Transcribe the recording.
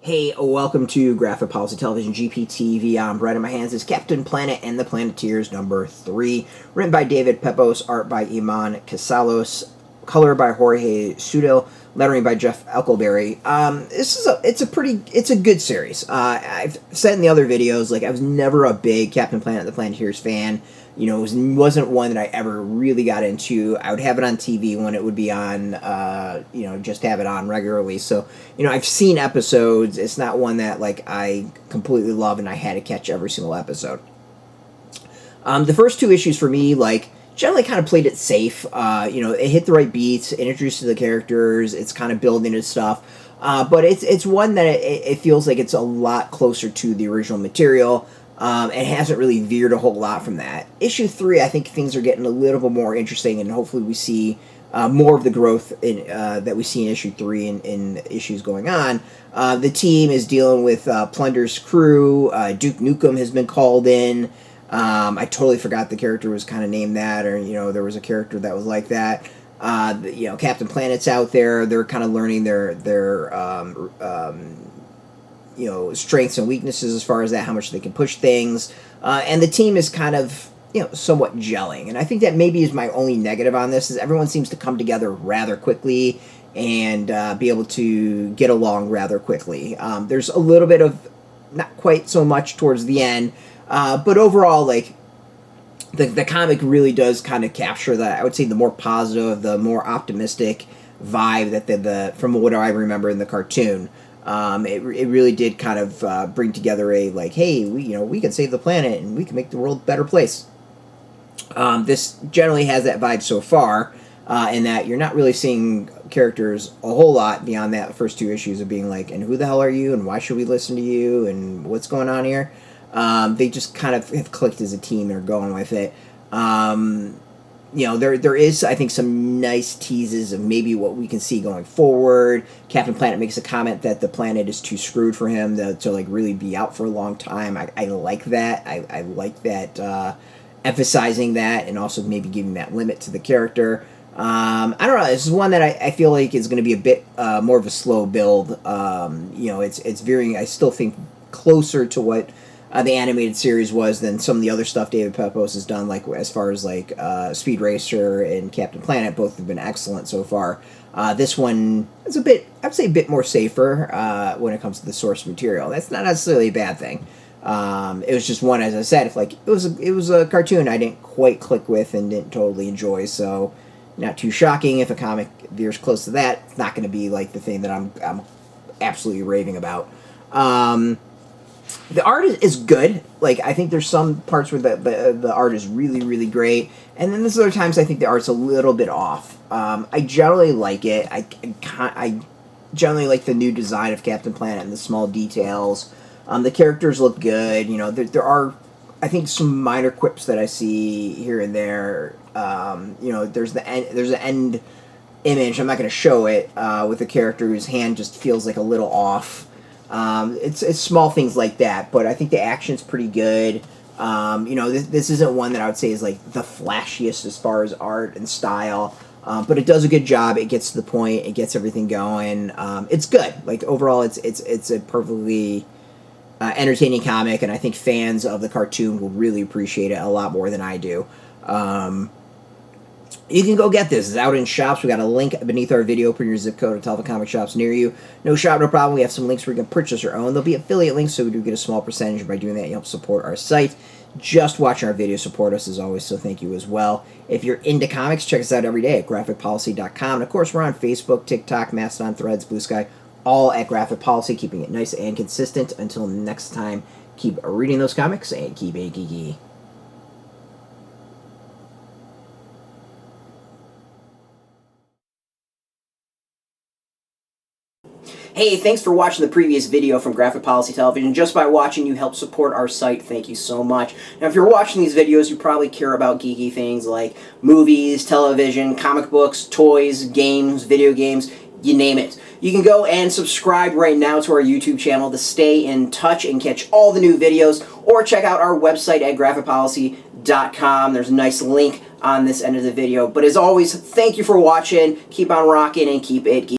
Hey, welcome to Graphic Policy Television GPTV. I'm Brett. In my hands is Captain Planet and the Planeteers #3, written by David Pepose, art by Eman Casallos, color by Jorge Sutil, lettering by Jeff Eckleberry. It's a good series. I've said in the other videos, like, I was never a big Captain Planet and the Planeteers fan. You know, it wasn't one that I ever really got into. I would have it on TV when it would be on, just have it on regularly. So, I've seen episodes. It's not one that, like, I completely love and I had to catch every single episode. The first two issues for me, like, generally kind of played it safe. It hit the right beats, it introduced the characters, it's kind of building its stuff. But it's one that it feels like it's a lot closer to the original material. And hasn't really veered a whole lot from that. Issue 3, I think things are getting a little bit more interesting, and hopefully we see more of the growth that we see in issue 3 in issues going on. The team is dealing with Plunder's crew. Duke Nukem has been called in. I totally forgot the character was kind of named that, or there was a character that was like that. Captain Planet's out there. They're kind of learning their strengths and weaknesses as far as that, how much they can push things. And the team is kind of, somewhat gelling. And I think that maybe is my only negative on this, is everyone seems to come together rather quickly and be able to get along rather quickly. There's a little bit of, not quite so much towards the end, but overall, like, the comic really does kind of capture that, I would say, the more positive, the more optimistic vibe that from what I remember in the cartoon. It really did kind of bring together a, like, hey, we can save the planet and we can make the world a better place. This generally has that vibe so far, in that you're not really seeing characters a whole lot beyond that first two issues of being like, and who the hell are you, and why should we listen to you, and what's going on here? They just kind of have clicked as a team and are going with it. There is, I think, some nice teases of maybe what we can see going forward. Captain Planet makes a comment that the planet is too screwed for him to like, really be out for a long time. I like that. I like that, emphasizing that, and also maybe giving that limit to the character. I don't know. This is one that I feel like is going to be a bit more of a slow build. It's veering, I still think, closer to what the animated series was than some of the other stuff David Pepose has done, like as far as like Speed Racer and Captain Planet. Both have been excellent so far. This one is I'd say a bit more safer when it comes to the source material. That's not necessarily a bad thing. It was just one, as I said, if like it was a cartoon I didn't quite click with and didn't totally enjoy. So not too shocking if a comic veers close to that. It's not going to be like the thing that I'm absolutely raving about. The art is good. Like, I think there's some parts where the art is really, really great, and then there's other times I think the art's a little bit off. I generally like it. I generally like the new design of Captain Planet and the small details. The characters look good. There are, I think, some minor quips that I see here and there. There's an end image. I'm not going to show it with a character whose hand just feels like a little off. It's small things like that, but I think the action's pretty good. This isn't one that I would say is like the flashiest as far as art and style, but it does a good job. It gets to the point. It gets everything going. It's good. Like, overall, it's a perfectly entertaining comic, and I think fans of the cartoon will really appreciate it a lot more than I do. You can go get this. It's out in shops. We got a link beneath our video. Put your zip code to tell the comic shops near you. No shop, no problem. We have some links where you can purchase your own. There'll be affiliate links, so we do get a small percentage. By doing that, you help support our site. Just watching our videos support us as always, so thank you as well. If you're into comics, check us out every day at graphicpolicy.com. And of course, we're on Facebook, TikTok, Mastodon, Threads, Blue Sky, all at Graphic Policy, keeping it nice and consistent. Until next time, keep reading those comics and keep it geeky. Hey, thanks for watching the previous video from Graphic Policy Television. Just by watching, you help support our site. Thank you so much. Now, if you're watching these videos, you probably care about geeky things like movies, television, comic books, toys, games, video games, you name it. You can go and subscribe right now to our YouTube channel to stay in touch and catch all the new videos, or check out our website at graphicpolicy.com. There's a nice link on this end of the video. But as always, thank you for watching. Keep on rocking and keep it geeky.